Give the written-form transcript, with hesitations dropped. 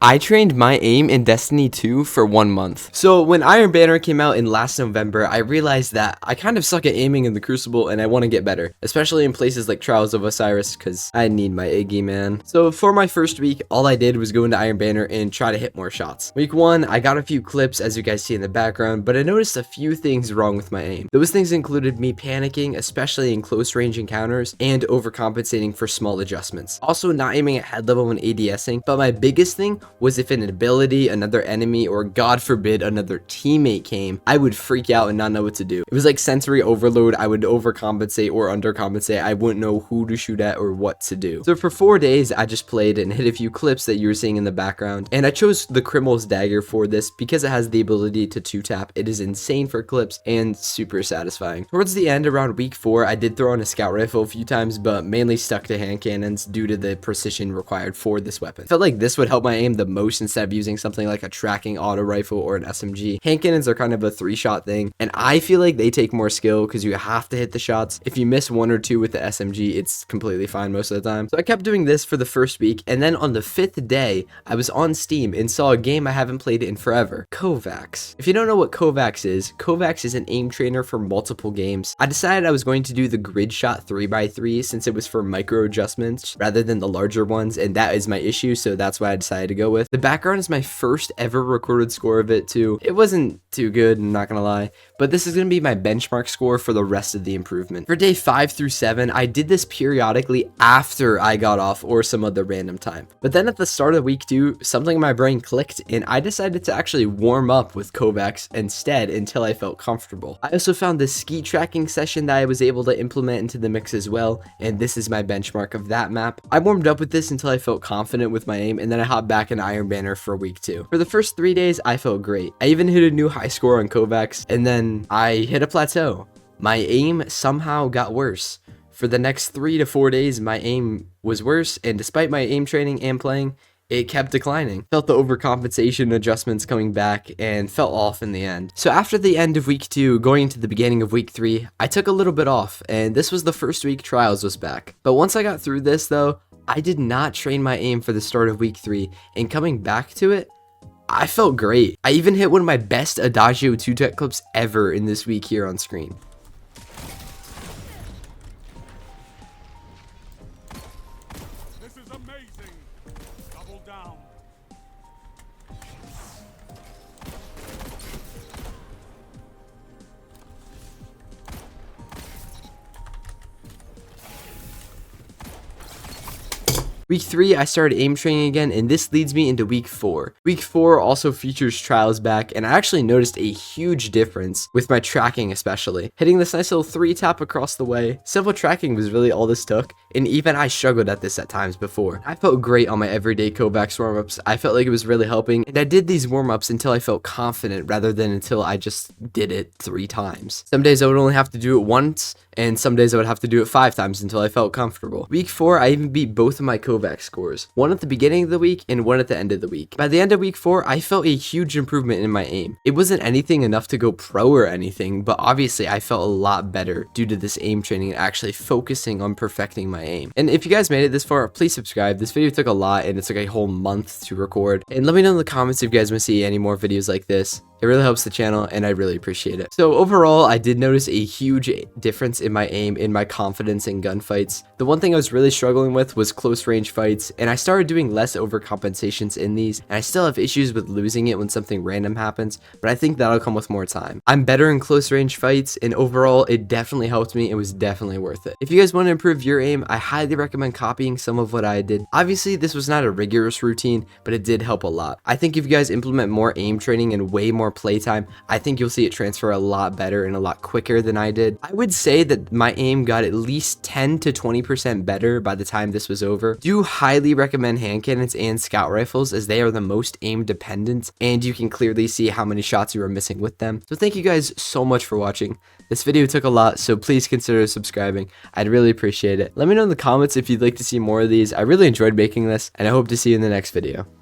I trained my aim in Destiny 2 for 1 month. So when Iron Banner came out in last November, I realized that I kind of suck at aiming in the Crucible and I want to get better, especially in places like Trials of Osiris because I need my Iggy, man. So for my first week, all I did was go into Iron Banner and try to hit more shots. Week 1, I got a few clips as you guys see in the background, but I noticed a few things wrong with my aim. Those things included me panicking, especially in close range encounters, and overcompensating for small adjustments. Also not aiming at head level when ADSing, but my biggest thing was if an ability, another enemy, or God forbid another teammate came, I would freak out and not know what to do. It was like sensory overload. I would overcompensate or undercompensate. I wouldn't know who to shoot at or what to do. So for 4 days, I just played and hit a few clips that you were seeing in the background. And I chose the Criminal's Dagger for this because it has the ability to 2-tap. It is insane for clips and super satisfying. Towards the end, around week 4, I did throw on a scout rifle a few times, but mainly stuck to hand cannons due to the precision required for this weapon. I felt like this would help my aim the most instead of using something like a tracking auto rifle or an SMG. Hand cannons are kind of a 3-shot thing, and I feel like they take more skill because you have to hit the shots. If you miss 1 or 2 with the SMG, it's completely fine most of the time. So I kept doing this for the first week, and then on the 5th day, I was on Steam and saw a game I haven't played in forever, Kovacs. If you don't know what Kovacs is an aim trainer for multiple games. I decided I was going to do the grid shot 3x3 since it was for micro adjustments rather than the larger ones, and that is my issue, so that's what I decided to go with. The background is my first ever recorded score of it too. It wasn't too good, I'm not gonna lie, but this is gonna be my benchmark score for the rest of the improvement. For day 5 through 7, I did this periodically after I got off or some other random time. But then at the start of week 2, something in my brain clicked and I decided to actually warm up with Kovacs instead until I felt comfortable. I also found this ski tracking session that I was able to implement into the mix as well, and this is my benchmark of that map. I warmed up with this until I felt confident with my aim, and then I hopped back in Iron Banner for week 2. For the first 3 days, I felt great. I even hit a new high score on Kovacs, and then I hit a plateau. My aim somehow got worse. For the next 3 to 4 days, my aim was worse, and despite my aim training and playing, it kept declining. Felt the overcompensation adjustments coming back and felt off in the end. So after the end of week 2, going into the beginning of week 3, I took a little bit off, and this was the first week Trials was back. But once I got through this though, I did not train my aim for the start of week 3, and coming back to it, I felt great. I even hit one of my best Adagio 2-tech clips ever in this week here on screen. This is amazing. Double down. Week 3, I started aim training again, and this leads me into week 4. Week 4 also features Trials back, and I actually noticed a huge difference with my tracking especially. Hitting this nice little 3-tap across the way, simple tracking was really all this took, and even I struggled at this at times before. I felt great on my everyday Kovacs warm-ups. I felt like it was really helping, and I did these warm-ups until I felt confident rather than until I just did it 3 times. Some days I would only have to do it once, and some days I would have to do it 5 times until I felt comfortable. Week 4, I even beat both of my Kovacs scores, one at the beginning of the week and one at the end of the week. By the end of week 4, I felt a huge improvement in my aim. It wasn't anything enough to go pro or anything, but obviously I felt a lot better due to this aim training and actually focusing on perfecting my aim. And if you guys made it this far, please subscribe. This video took a lot and it took a whole month to record. And let me know in the comments if you guys want to see any more videos like this. It really helps the channel and I really appreciate it. So overall, I did notice a huge difference in my aim, in my confidence in gunfights. The one thing I was really struggling with was close range fights, and I started doing less overcompensations in these, and I still have issues with losing it when something random happens, but I think that'll come with more time. I'm better in close range fights, and overall, it definitely helped me. It was definitely worth it. If you guys want to improve your aim, I highly recommend copying some of what I did. Obviously, this was not a rigorous routine, but it did help a lot. I think if you guys implement more aim training and way more playtime, I think you'll see it transfer a lot better and a lot quicker than I did. I would say that my aim got at least 10 to 20% better by the time this was over. Do highly recommend hand cannons and scout rifles as they are the most aim dependent, and you can clearly see how many shots you are missing with them. So thank you guys so much for watching. This video took a lot, so please consider subscribing. I'd really appreciate it. Let me know in the comments if you'd like to see more of these. I really enjoyed making this, and I hope to see you in the next video.